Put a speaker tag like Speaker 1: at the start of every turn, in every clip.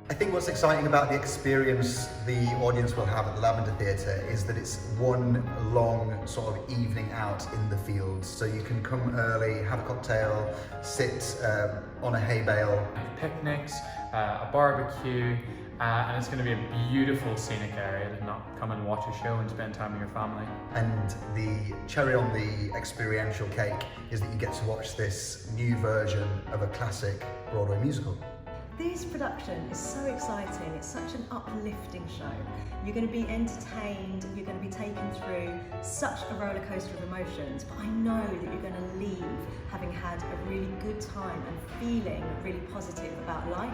Speaker 1: I think what's exciting about the experience the audience will have at the Lavender Theatre is that it's one long sort of evening out in the fields. So you can come early, have a cocktail, sit on a hay bale.
Speaker 2: Picnics, a barbecue, and it's going to be a beautiful scenic area to not come and watch a show and spend time with your family.
Speaker 1: And the cherry on the experiential cake is that you get to watch this new version of a classic Broadway musical.
Speaker 3: This production is so exciting, it's such an uplifting show. You're going to be entertained, you're going to be taken through such a roller coaster of emotions, but I know that you're going to leave having had a really good time and feeling really positive about life.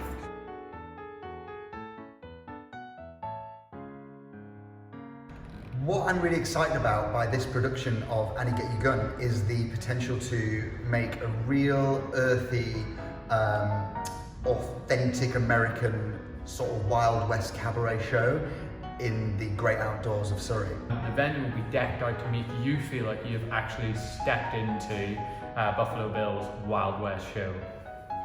Speaker 1: What I'm really excited about by this production of Annie, Get Your Gun is the potential to make a real earthy, authentic American sort of Wild West cabaret show in the great outdoors of Surrey.
Speaker 2: The venue will be decked out to make you feel like you've actually stepped into Buffalo Bill's Wild West show.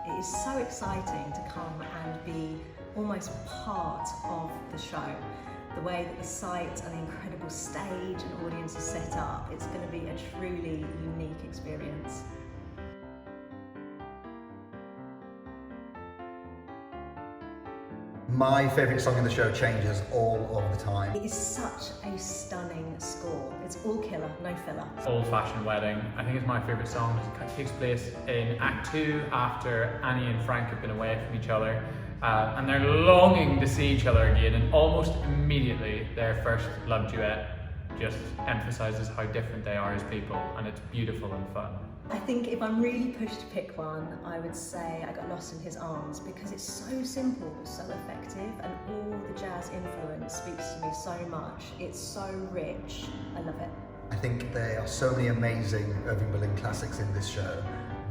Speaker 3: It is so exciting to come and be almost part of the show. The way that the site and the incredible stage and audience is set up, it's going to be a truly unique experience.
Speaker 1: My favourite song in the show changes all of the time.
Speaker 3: It is such a stunning score. It's all killer, no filler.
Speaker 2: Old-fashioned wedding. I think it's my favourite song. It takes place in Act 2 after Annie and Frank have been away from each other. And they're longing to see each other again, and almost immediately their first love duet just emphasises how different they are as people, and it's beautiful and fun.
Speaker 3: I think if I'm really pushed to pick one, I would say I Got Lost in His Arms, because it's so simple but so effective, and all the jazz influence speaks to me so much. It's so rich. I love it.
Speaker 1: I think there are so many amazing Irving Berlin classics in this show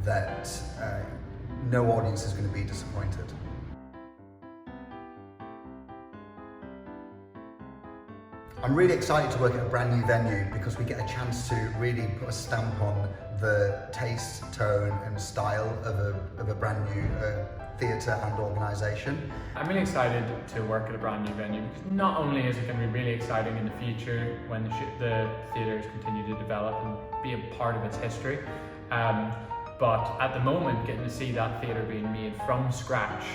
Speaker 1: that no audience is going to be disappointed. I'm really excited to work at a brand new venue because we get a chance to really put a stamp on the taste, tone and style of a brand new theatre and organisation.
Speaker 2: I'm really excited to work at a brand new venue because not only is it going to be really exciting in the future when the theatres continue to develop and be a part of its history, but at the moment getting to see that theatre being made from scratch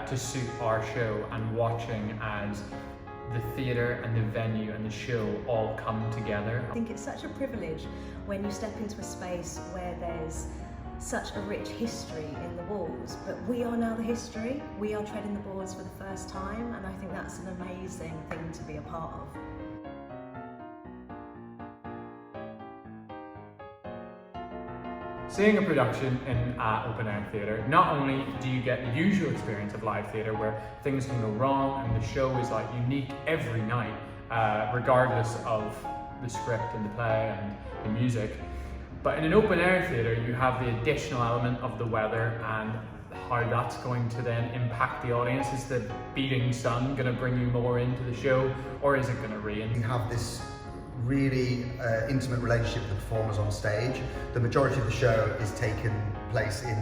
Speaker 2: to suit our show and watching as the theatre and the venue and the show all come together.
Speaker 3: I think it's such a privilege when you step into a space where there's such a rich history in the walls, but we are now the history. We are treading the boards for the first time, and I think that's an amazing thing to be a part of.
Speaker 2: Seeing a production in open air theatre, not only do you get the usual experience of live theatre where things can go wrong and the show is like unique every night, regardless of the script and the play and the music, but in an open air theatre you have the additional element of the weather and how that's going to then impact the audience. Is the beating sun going to bring you more into the show, or is it going to rain?
Speaker 1: You have this really intimate relationship with the performers on stage. The majority of the show is taken place in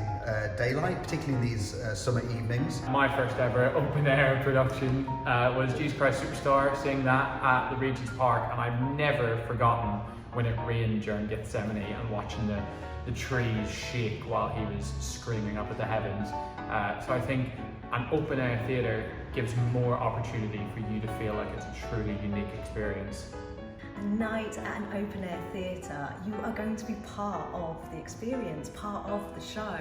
Speaker 1: daylight, particularly in these summer evenings.
Speaker 2: My first ever open air production was Jesus Christ Superstar, seeing that at the Regent's Park, and I've never forgotten when it rained during Gethsemane and watching the trees shake while he was screaming up at the heavens. So I think an open air theatre gives more opportunity for you to feel like it's a truly unique experience.
Speaker 3: A night at an open air theatre, you are going to be part of the experience, part of the show.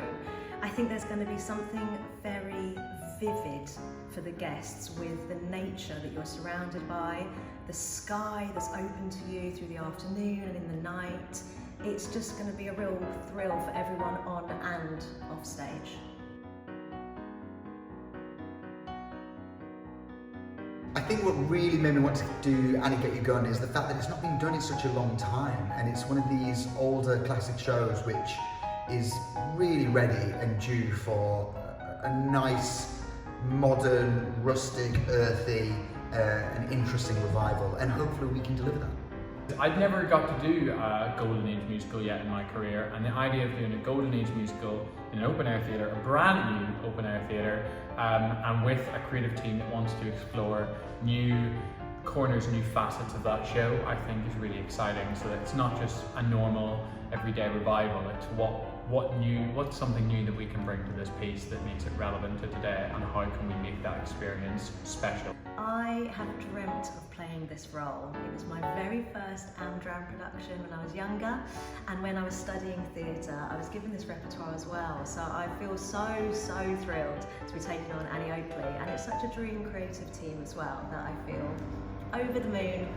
Speaker 3: I think there's going to be something very vivid for the guests with the nature that you're surrounded by, the sky that's open to you through the afternoon and in the night. It's just going to be a real thrill for everyone on and off stage.
Speaker 1: I think what really made me want to do Annie, Get Your Gun is the fact that it's not been done in such a long time, and it's one of these older classic shows which is really ready and due for a nice, modern, rustic, earthy and interesting revival, and hopefully we can deliver that.
Speaker 2: I'd never got to do a Golden Age musical yet in my career, and the idea of doing a Golden Age musical in an open air theatre, a brand new open air theatre, and with a creative team that wants to explore new corners, new facets of that show, I think is really exciting. So that it's not just a normal everyday revival, it's what's something new that we can bring to this piece that makes it relevant to today, and how can we make that experience special.
Speaker 3: I have dreamt of playing this role. It was my very first Amdram production when I was younger, and when I was studying theatre I was given this repertoire as well, so I feel so thrilled to be taking on Annie Oakley, and it's such a dream creative team as well that I feel over the moon